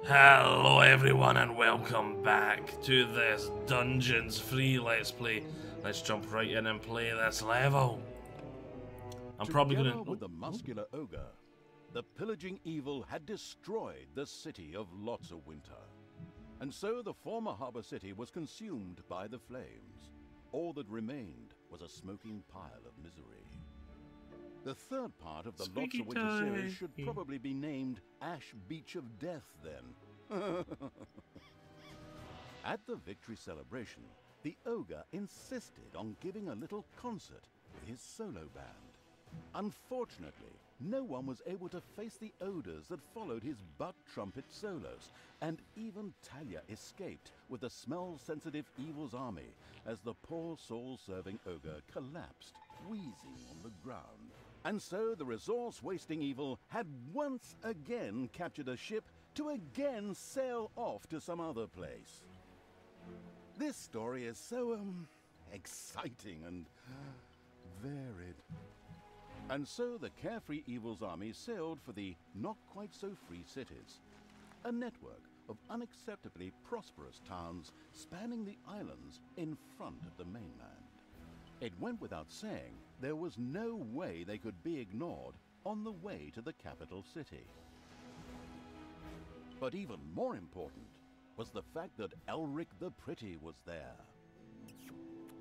Hello everyone and welcome back to this Dungeons free Let's Play. Let's jump right in and play this level. I'm probably Together gonna... with the muscular ogre, the pillaging evil had destroyed the city of Winter. And so the former harbor city was consumed by the flames. All that remained was a smoking pile of misery. The third part of the Winter series should probably be named Ash Beach of Death then. At the victory celebration, the ogre insisted on giving a little concert with his solo band. Unfortunately, no one was able to face the odors that followed his butt trumpet solos, and even Talia escaped with the smell-sensitive evil's army as the poor soul-serving ogre collapsed, wheezing on the ground. And so the resource-wasting evil had once again captured a ship to again sail off to some other place. This story is so, exciting and varied. And so the carefree evil's army sailed for the not-quite-so-free cities, a network of unacceptably prosperous towns spanning the islands in front of the mainland. It went without saying there was no way they could be ignored on the way to the capital city. But even more important was the fact that Elric the Pretty was there.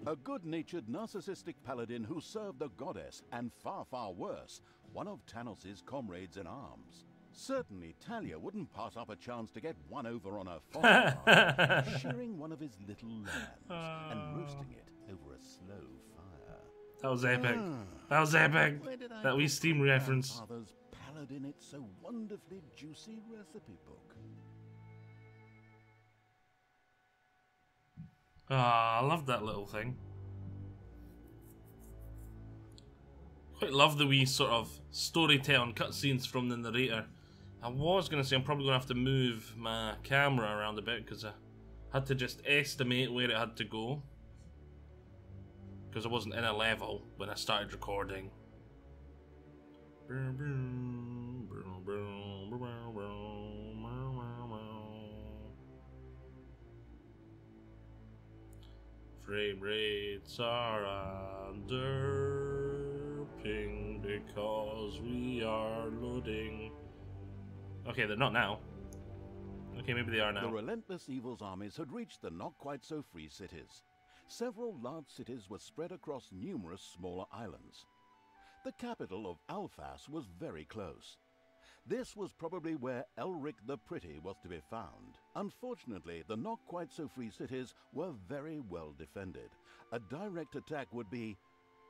A good-natured, narcissistic paladin who served the goddess, and far, far worse, one of Tanos's comrades in arms. Certainly Talia wouldn't pass up a chance to get one over on her father, shearing one of his little lambs and roasting it over a slow fire. That was epic. That was epic. That wee Steam reference. Father's paladin, it's so wonderfully juicy recipe book. Ah, I love that little thing. Quite love the wee sort of storytelling cutscenes from the narrator. I was going to say I'm probably going to have to move my camera around a bit because I had to just estimate where it had to go. Because I wasn't in a level when I started recording. Frame rates are under ping because we are loading. Okay, they're not now. Okay, maybe they are now. The relentless evil's armies had reached the not-quite-so-free cities. Several large cities were spread across numerous smaller islands. The capital of Alphas was very close. This was probably where Elric the Pretty was to be found. Unfortunately, the not-quite-so-free cities were very well defended. A direct attack would be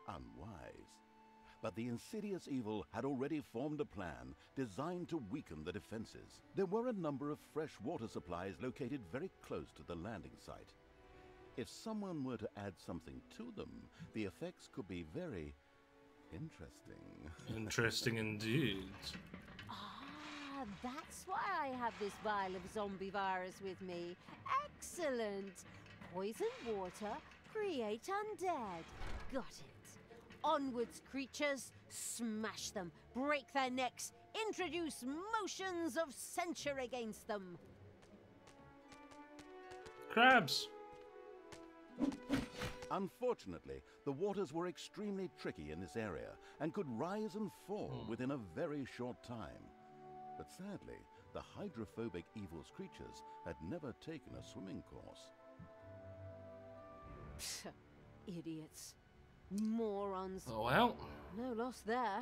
unwise. But the insidious evil had already formed a plan designed to weaken the defenses. There were a number of fresh water supplies located very close to the landing site. If someone were to add something to them, the effects could be very interesting. Interesting indeed. Ah, that's why I have this vial of zombie virus with me. Excellent! Poison water, create undead. Got it. Onwards, creatures. Smash them, break their necks, introduce motions of censure against them. Crabs. Unfortunately, the waters were extremely tricky in this area and could rise and fall within a very short time. But sadly, the hydrophobic evil's creatures had never taken a swimming course. Pfft, idiots. Morons. Oh well. No loss there.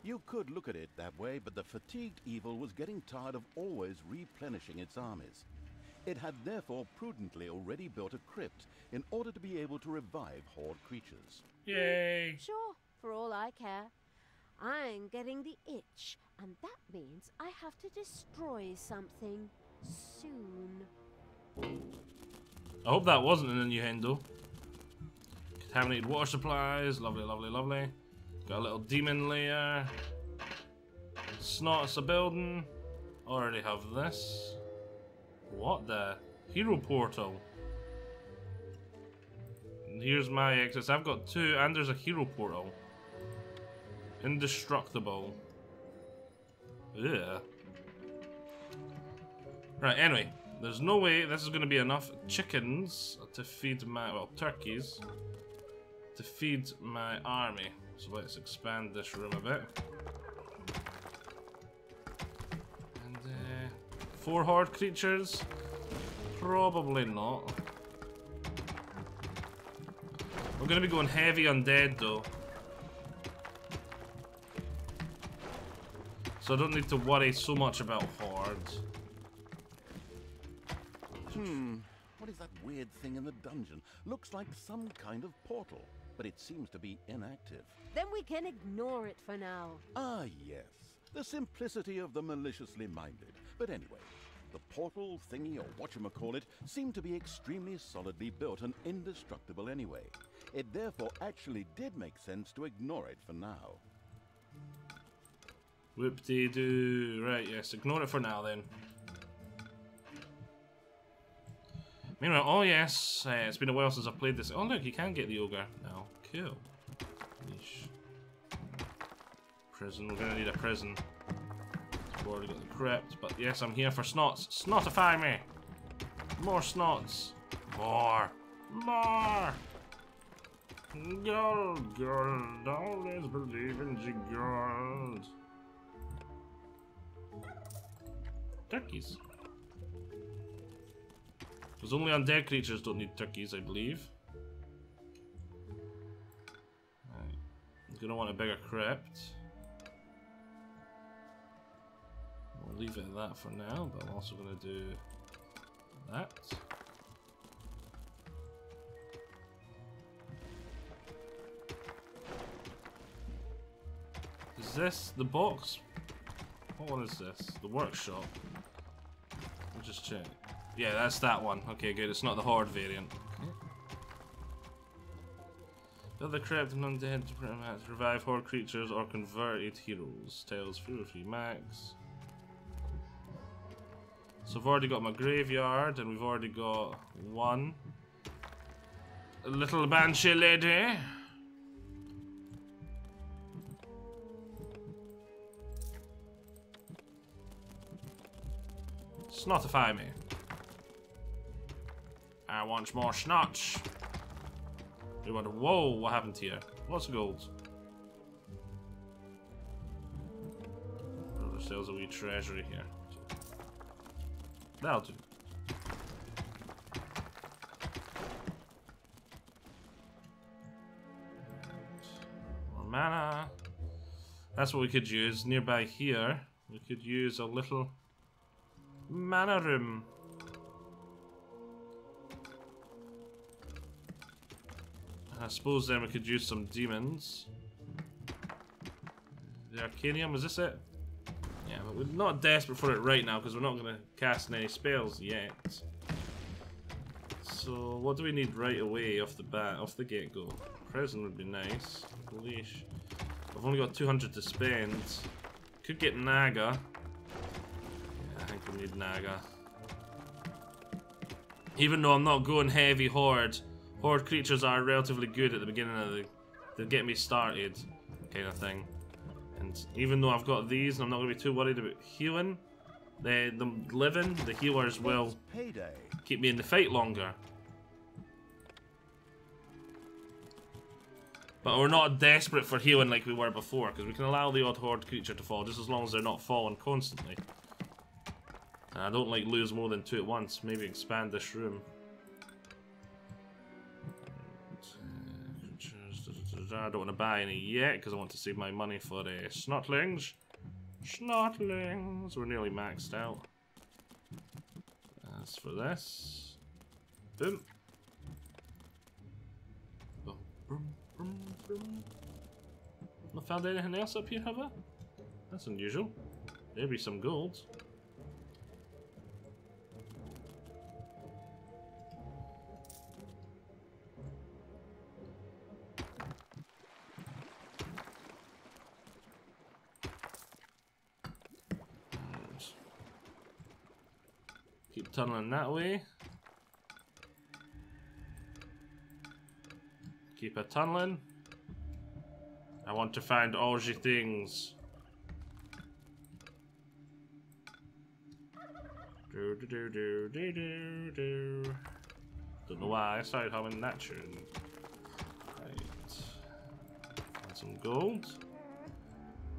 You could look at it that way, but the fatigued evil was getting tired of always replenishing its armies. It had therefore prudently already built a crypt in order to be able to revive horde creatures. Yay. Sure, for all I care. I'm getting the itch, and that means I have to destroy something soon. I hope that wasn't an innuendo. Contaminated water supplies. Lovely, lovely, lovely. Got a little demon layer. Snots a building. Already have this. What the? Hero portal. And here's my exits. I've got two, and there's a hero portal. Indestructible. Yeah. Right, anyway. There's no way this is going to be enough chickens to feed my... well, turkeys. To feed my army. So let's expand this room a bit. And 4 horde creatures? Probably not. We're going to be going heavy undead though. So I don't need to worry so much about hordes. What is that weird thing in the dungeon? Looks like some kind of portal, but it seems to be inactive. Then we can ignore it for now. Ah, yes. The simplicity of the maliciously minded. But anyway, the portal thingy, or whatchamacallit, seemed to be extremely solidly built and indestructible anyway. It therefore actually did make sense to ignore it for now. Whoop-de-doo. Right, yes, ignore it for now then. Meanwhile, oh yes, it's been a while since I've played this. Oh look, you can get the ogre now. Cool. Yeesh. Prison, we're gonna need a prison. We've already got the crypt, but yes, I'm here for snots. Snotify me! More snots! More! More! Gold, gold, always believe in the gold. Turkeys. Because only undead creatures don't need turkeys, I believe. Right. I'm gonna want a bigger crypt. We'll leave it at that for now, but I'm also gonna do that. Is this the box? What one is this? The workshop. I'll just check. Yeah, that's that one. Okay, good. It's not the horde variant. Okay. Build the crypt and undead to revive horde creatures or converted heroes. Tails 3 max. So I've already got my graveyard and we've already got one. A little banshee lady. Snotify me. I want more snots. We wonder, whoa, what happened here? Lots of gold. Oh, there's still a wee treasury here. That'll do. More mana. That's what we could use. Nearby here, we could use a little mana room. I suppose then we could use some demons. The Arcanium, is this it? Yeah, but we're not desperate for it right now because we're not going to cast any spells yet. So what do we need right away off the bat, off the get-go? Prison would be nice. Leash. I've only got 200 to spend. Could get Naga. Yeah, I think we need Naga. Even though I'm not going heavy horde. Horde creatures are relatively good at the beginning of the get me started kind of thing. And even though I've got these and I'm not going to be too worried about healing, the living, the healers will keep me in the fight longer. But we're not desperate for healing like we were before, because we can allow the odd horde creature to fall just as long as they're not falling constantly. And I don't like lose more than 2 at once. Maybe expand this room. I don't want to buy any yet because I want to save my money for snotlings. Snotlings! We're nearly maxed out. As for this, boom. Boom, boom, boom, boom. Not found anything else up here, have I? That's unusual. Maybe some gold. Keep tunneling that way. Keep a tunneling. I want to find all the things. Don't know why I started humming that tune. Right. And some gold.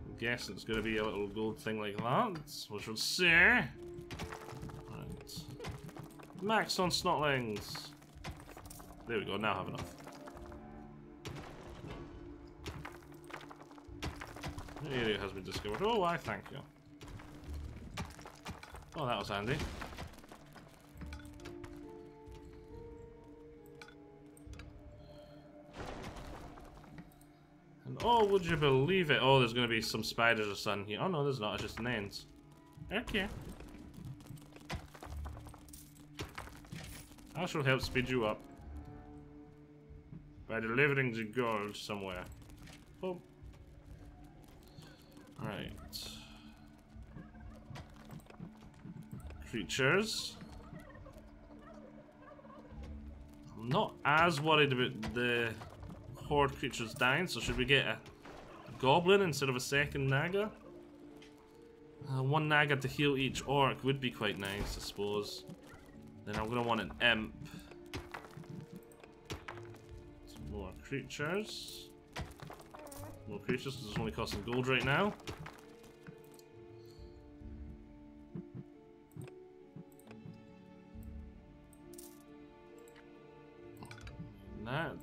I'm guessing it's going to be a little gold thing like that. We shall see. Right. Max on snotlings. There we go, now I have enough. The area has been discovered. Oh, why, thank you. Oh, that was handy. And oh, would you believe it? Oh, there's going to be some spiders or something here. Oh, no, there's not. It's just an ant. Okay. I shall help speed you up by delivering the gold somewhere. Boom. Right. Creatures. I'm not as worried about the horde creatures dying, so should we get a goblin instead of a second naga? One naga to heal each orc would be quite nice, I suppose. Then I'm gonna want an imp. Some more creatures. More creatures because it's only costing gold right now. That.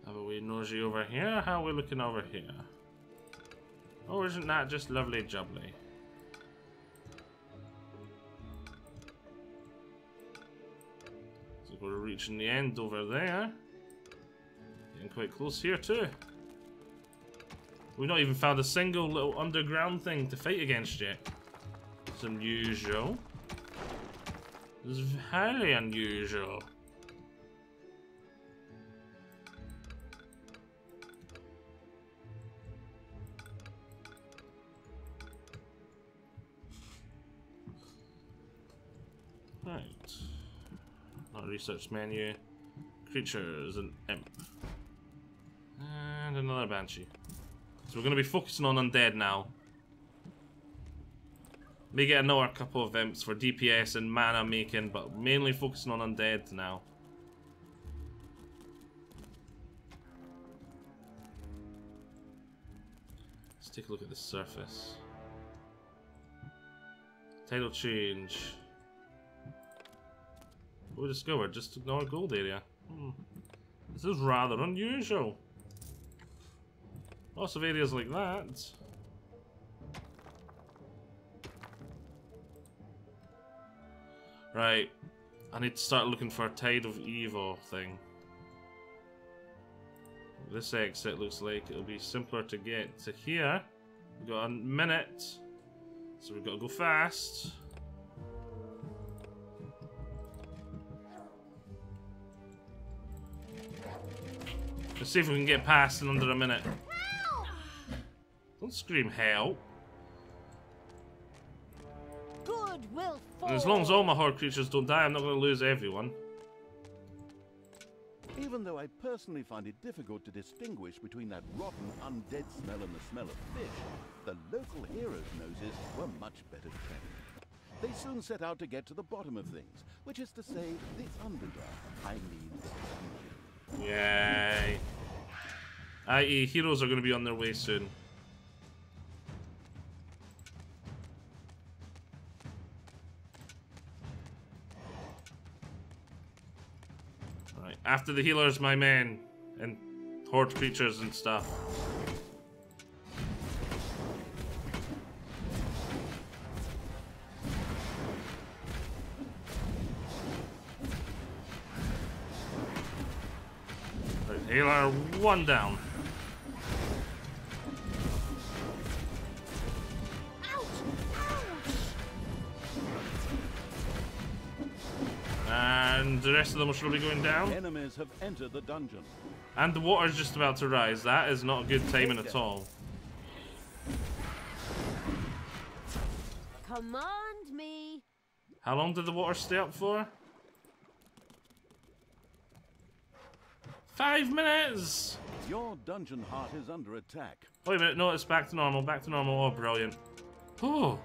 Have a wee nosy over here. How are we looking over here? Oh, isn't that just lovely jubbly? So we're reaching the end over there. Getting quite close here too. We've not even found a single little underground thing to fight against yet. It's unusual. It's highly unusual. Right. Not research menu. Creatures and imp. And another banshee. So we're going to be focusing on undead now. May get another couple of imps for DPS and mana making, but mainly focusing on undead now. Let's take a look at the surface. Title change. What we discovered? Just ignore gold area. This is rather unusual. Lots of areas like that. Right. I need to start looking for a Tide of Evil thing. This exit looks like it'll be simpler to get to here. We've got a minute. So we've got to go fast. Let's see if we can get past in under a minute. Don't scream help. Good will fall. And as long as all my horde creatures don't die, I'm not going to lose everyone. Even though I personally find it difficult to distinguish between that rotten undead smell and the smell of fish, the local heroes' noses were much better trained. They soon set out to get to the bottom of things, which is to say, the underground. I mean, the dungeon. Yay. I.e., heroes are going to be on their way soon. Right, after the healers, my men, and horde creatures and stuff. Right, healer, one down. And the rest of them will surely be going down. Enemies have entered the dungeon. And the water's just about to rise. That is not good timing at all. Command me. How long did the water stay up for? 5 minutes! Your dungeon heart is under attack. Wait a minute, no, it's back to normal, back to normal. Oh, brilliant. Oh!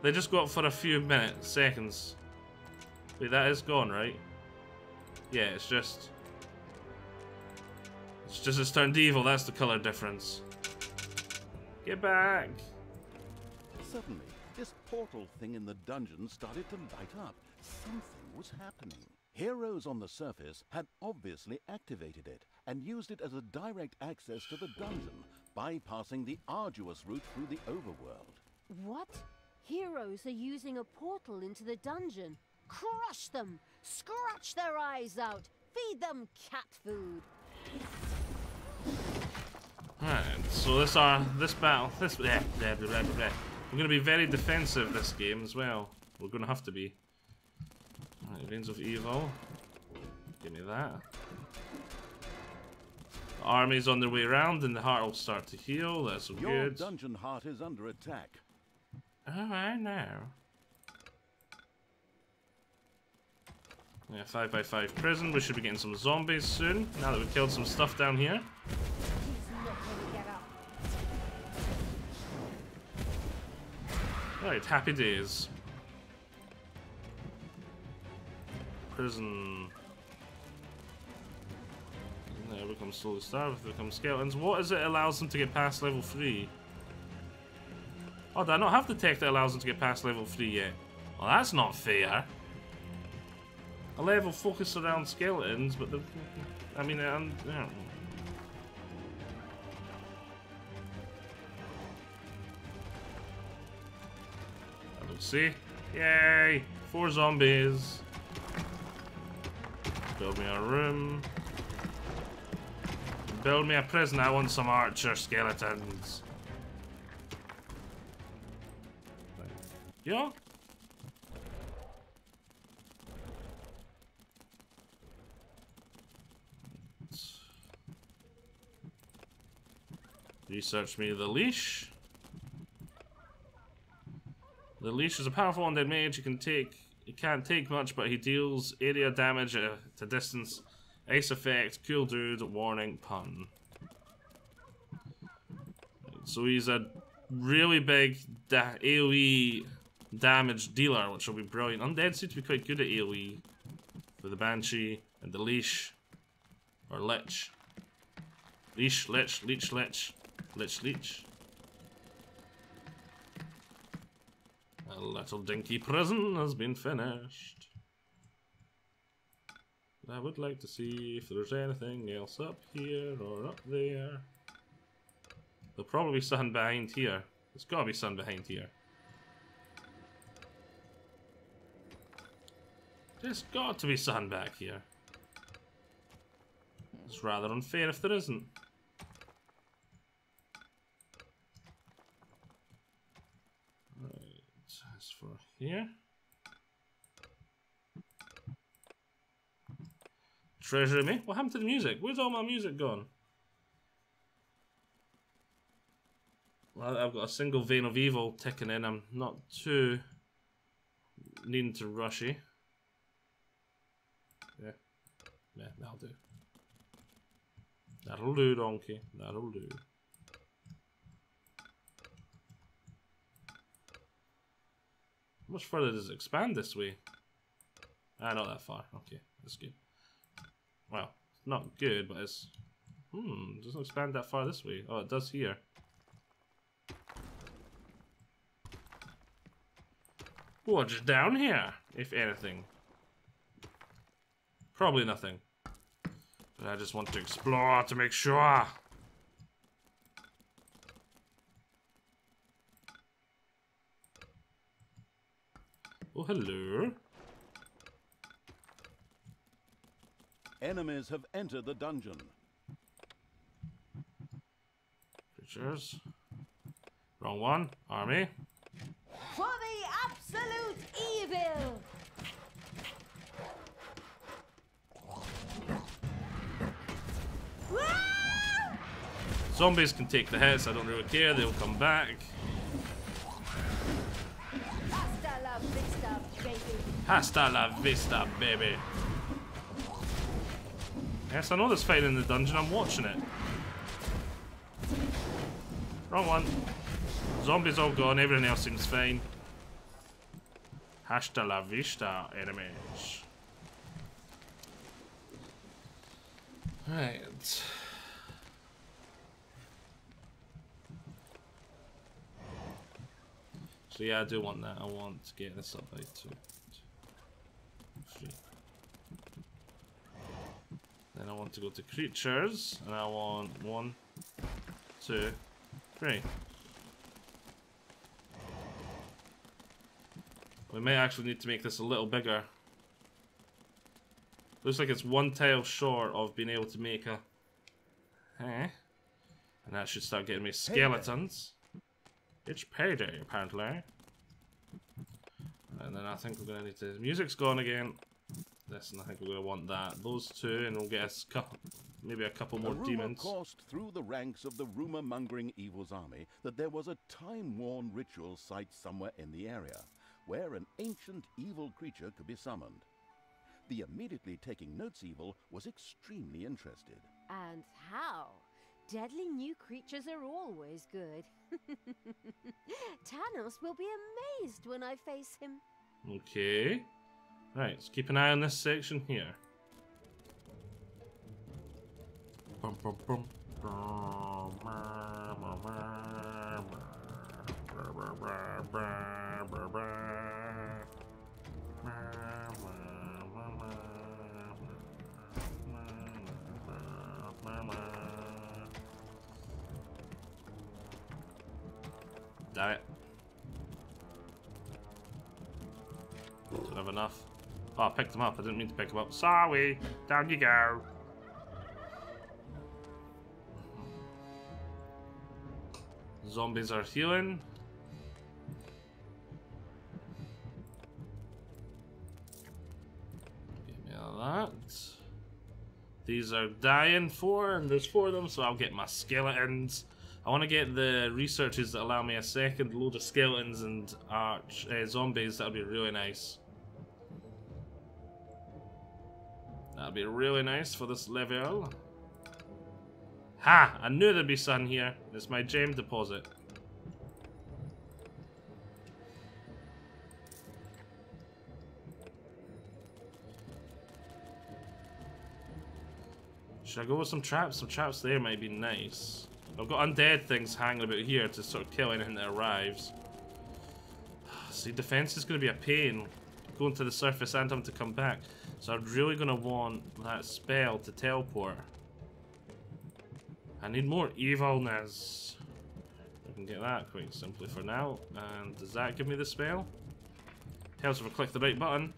They just got for a few minutes, seconds. Wait, that is gone, right? Yeah, it's just it's turned evil, that's the colour difference. Get back! Suddenly, this portal thing in the dungeon started to light up. Something was happening. Heroes on the surface had obviously activated it and used it as a direct access to the dungeon, bypassing the arduous route through the overworld. What? Heroes are using a portal into the dungeon. Crush them! Scratch their eyes out! Feed them cat food! Alright, so this battle, we're gonna be very defensive this game as well. We're gonna have to be. Alright, Veins of Evil. Give me that. The army's on their way around and the heart will start to heal. That's all Your good. dungeon heart is under attack. Oh, I know. Yeah, 5x5 prison. We should be getting some zombies soon, now that we've killed some stuff down here. He's not gonna get up. Alright, happy days. Prison. There becomes slowly starved, become skeletons. What is it allows them to get past level 3? Oh, do I not have the tech that allows them to get past level 3 yet? Well, that's not fair. A level focused around skeletons, but the... I mean, yeah. Let's see. Yay! 4 zombies. Build me a room. Build me a prison. I want some archer skeletons. Yeah? Research me the leash. The leash is a powerful undead mage. He can't take much, but he deals area damage at a distance. Ace effect, cool dude, warning, pun. So he's a really big AoE damage dealer, which will be brilliant. Undead seem to be quite good at AoE. For the Banshee and the leash. Or lich. Leash, lich, leech, lich. Lich, leech. A little dinky prison has been finished. I would like to see if there's anything else up here or up there. There'll probably be something behind here. There's gotta be something behind here. There's got to be something back here. It's rather unfair if there isn't. Right, as for here. Treasure me? What happened to the music? Where's all my music gone? Well, I've got a single vein of evil ticking in. I'm not too needing to rushy. Yeah, that'll do. That'll do, donkey. That'll do. How much further does it expand this way? Ah, not that far. Okay, that's good. Well, not good, but it's... it doesn't expand that far this way. Oh, it does here. What's down here, if anything? Probably nothing. But I just want to explore to make sure. Oh, hello. Enemies have entered the dungeon. Creatures. Wrong one. Army. For the absolute evil! Zombies can take the hits, I don't really care, they'll come back. Hasta la vista, baby. Hasta la vista, baby. Yes, I know there's fighting in the dungeon. I'm watching it. Wrong one. Zombies all gone. Everything else seems fine. Hasta la vista, enemies. Right. So yeah, I do want that. I want to get this up by 2, 3. Then I want to go to creatures, and I want 1, 2, 3. We may actually need to make this a little bigger. Looks like it's 1 tile short of being able to make a... And that should start getting me skeletons. It's payday, apparently. And then I think we're going to need to... Music's gone again. This, and I think we're going to want that. Those 2, and we'll get us maybe a couple more demons. Coursed through the ranks of the rumor-mongering evil's army that there was a time-worn ritual site somewhere in the area, where an ancient evil creature could be summoned. The immediately taking notes evil was extremely interested. And how? Deadly new creatures are always good. Thanos will be amazed when I face him. Okay. Right, let's keep an eye on this section here. Bum, bum, bum. Damn it. Don't have enough. Oh, I picked them up. I didn't mean to pick them up. Sorry. Down you go. Zombies are healing. Give me all that. These are dying 4, and there's 4 of them, so I'll get my skeletons. I want to get the researches that allow me a second load of skeletons and zombies. That'll be really nice. That'll be really nice for this level. Ha! I knew there'd be sun here. It's my gem deposit. Should I go with some traps? Some traps there might be nice. I've got undead things hanging about here to sort of kill anything that arrives. See, defense is going to be a pain. Going to the surface and having to come back. So I'm really going to want that spell to teleport. I need more evilness. I can get that quite simply for now. And does that give me the spell? Helps if I click the right button.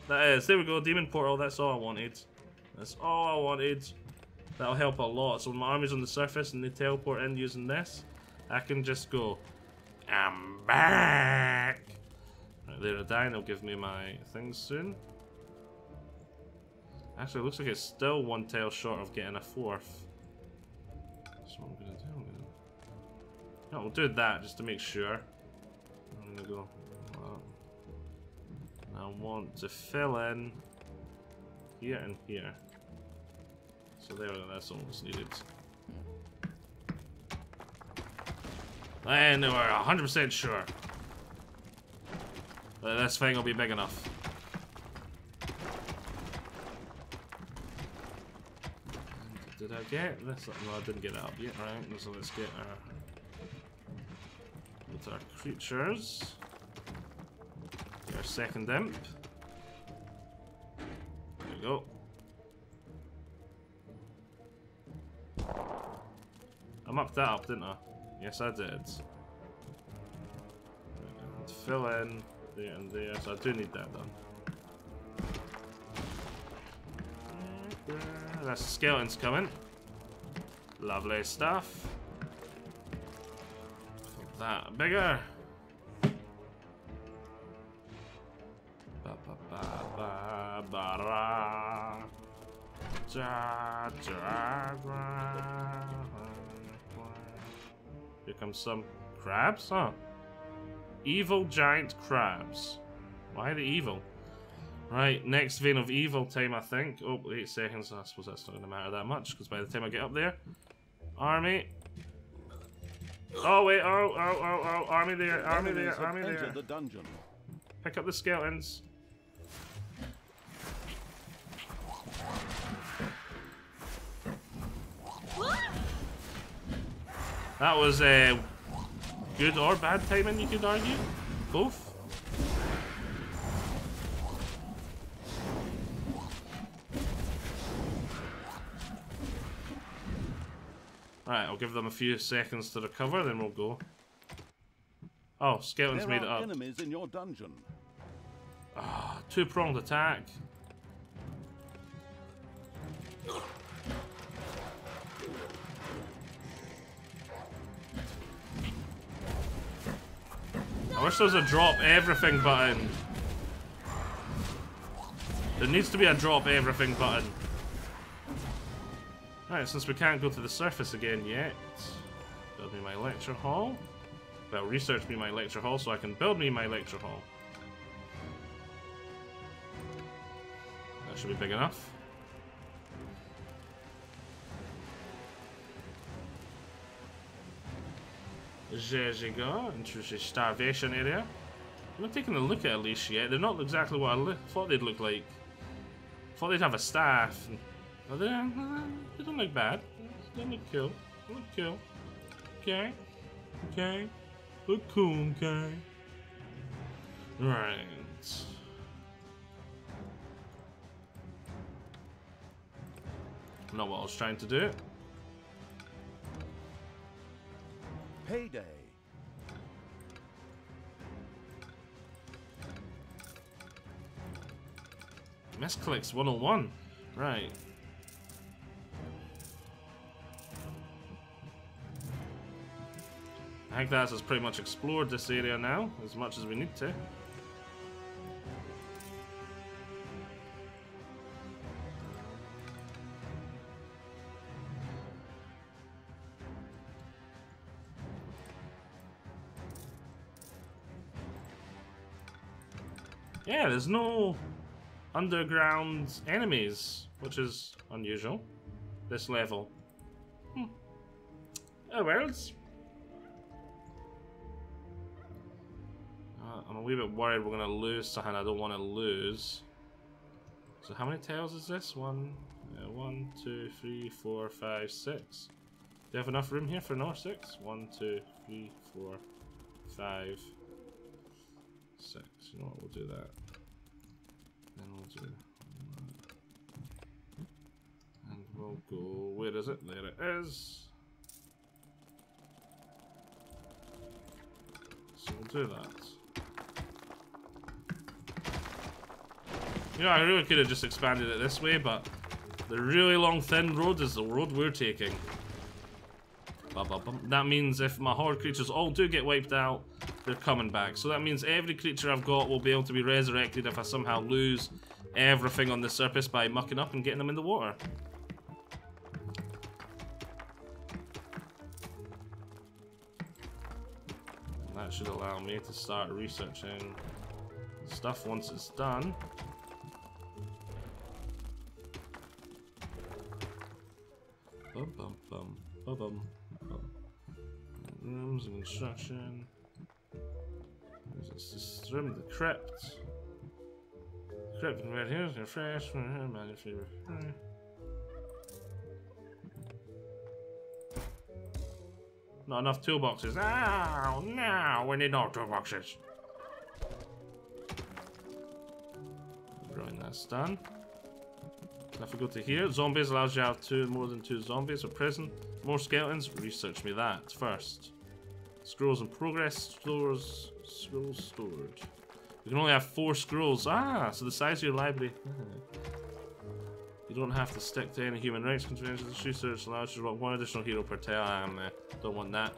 That is, there we go, demon portal, that's all I wanted. That's all I wanted. That'll help a lot. So when my army's on the surface and they teleport in using this, I can just go, I'm back! Right, they're dying, they'll give me my things soon. Actually, it looks like it's still 1 tile short of getting a 4th. So what I'm gonna do, no, we'll do that just to make sure. I'm gonna go, I want to fill in here and here. So there, that's almost needed. And we're 100% sure that this thing will be big enough. And did I get this? No, I didn't get it up yet, right? So let's get our creatures. Get our second imp. There we go. I mucked that up, didn't I? Yes, I did. And fill in there and there, so I do need that done. That's the skeletons coming. Lovely stuff. Make that bigger. Ba ba ba ba ba ra. Ja ja ra. Here comes some crabs, huh? Evil giant crabs. Why are they evil? Right, next Vein of Evil time, I think. Oh, 8 seconds. I suppose that's not going to matter that much, because by the time I get up there... Army. Oh, wait. Oh. Army there. Army there. Army there. The dungeon. Pick up the skeletons. That was good or bad timing, you could argue. Both. Right, I'll give them a few seconds to recover, then we'll go. Oh, skeletons There made it are up. enemies in your dungeon. Ah, two-pronged attack. I wish there was a drop everything button. There needs to be a drop everything button. Right, since we can't go to the surface again yet, build me my lecture hall. Well, research me my lecture hall so I can build me my lecture hall. That should be big enough. There you go, into the starvation area. I'm not taking a look at least yet. They're not exactly what I thought they'd look like. Thought they'd have a staff. Well, they don't look bad. They look cool. They look cool. Okay. Okay. Look cool, okay. Right. Not what I was trying to do. Payday. Misclicks 101. Right. I think that has pretty much explored this area now, as much as we need to. Yeah, there's no underground enemies, which is unusual. This level. Oh well. I'm a wee bit worried we're gonna lose something I don't want to lose. So how many tiles is this? 1, 2, 3, 4, 5, 6. Do you have enough room here for another 6? 1, 2, 3, 4, 5, 6. You know what? We'll do that. Then we'll do. And we'll go. Where is it? There it is. So we'll do that. You know, I really could have just expanded it this way, but the really long thin road is the road we're taking. That means if my horde creatures all do get wiped out, they're coming back. So that means every creature I've got will be able to be resurrected if I somehow lose everything on the surface by mucking up and getting them in the water. And that should allow me to start researching stuff once it's done. Rooms of instruction. This room, the crypt. Crypt right here, it's fresh. Not enough toolboxes. Oh, no, we need more toolboxes. Right, that's done. If we go to here, zombies allows you to have more than 2 zombies. A prison, more skeletons. Research me that first. Scrolls in progress. Scrolls stored. You can only have 4 scrolls. Ah, so the size of your library. You don't have to stick to any human rights conventions. Research allows you to rock 1 additional hero per tile. Don't want that.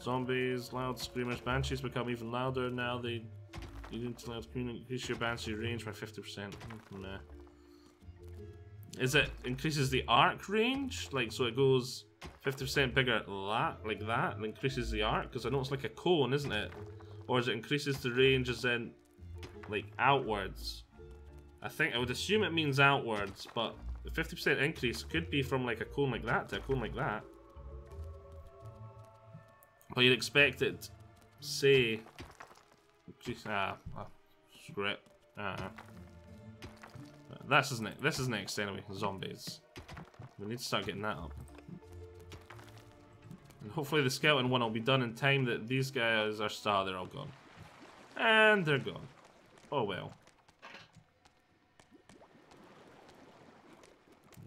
Zombies, loud screamers, banshees become even louder now. You need to increase your banshee range by 50%. Nah. Is it increases the arc range? Like, so it goes 50% bigger like that and increases the arc? Because I know it's like a cone, isn't it? Or is it increases the range as in, like, outwards? I think I would assume it means outwards, but the 50% increase could be from like a cone like that to a cone like that. But you'd expect it, say, screw it. This is next anyway. Zombies. We need to start getting that up. And hopefully the skeleton one will be done in time that these guys are still. They're all gone. And they're gone. Oh well.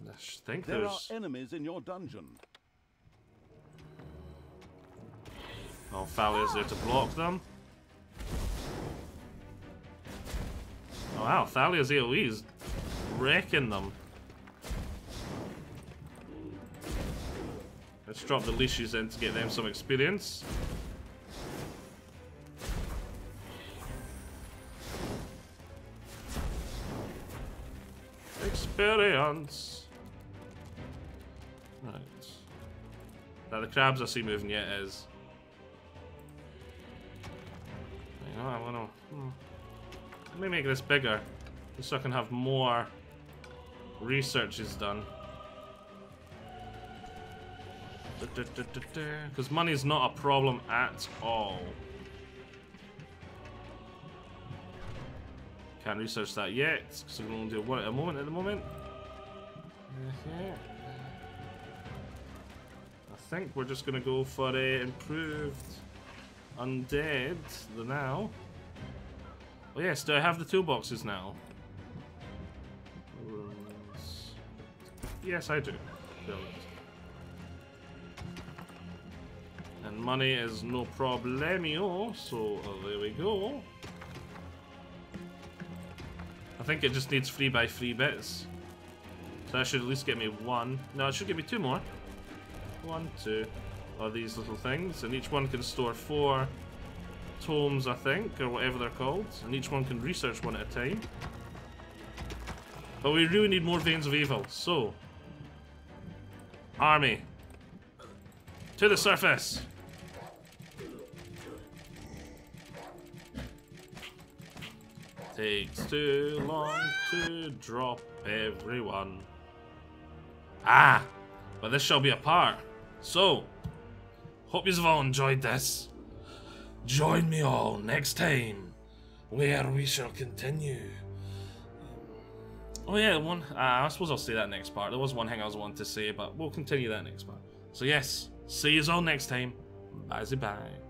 I think there are enemies in your dungeon. Oh, Thalia's there to block them. Oh wow, Thalia's AoE is wrecking them. Let's drop the leashes in to get them some experience. Experience. Right. Now the crabs I see moving yet is. You know, I wanna. Let me make this bigger, just so I can have more researches done. Because money's not a problem at all. Can't research that yet, because I'm going to do one at the moment. I think we're just going to go for a improved undead now. Oh yes, do I have the toolboxes now? Yes, I do. Brilliant. And money is no problemio, so there we go. I think it just needs 3x3 bits. So that should at least get me one. No, it should give me two more. 1, 2 are these little things, and each one can store 4 tomes, I think, or whatever they're called, and each one can research one at a time. But we really need more Veins of Evil, so army to the surface. Takes too long to drop everyone. Ah, but this shall be a part. So, hope you've all enjoyed this. Join me all next time, where we shall continue. Oh yeah, I suppose I'll say that next part. There was one thing I was wanting to say, but we'll continue that next part. So yes, see you all next time. Bye-bye.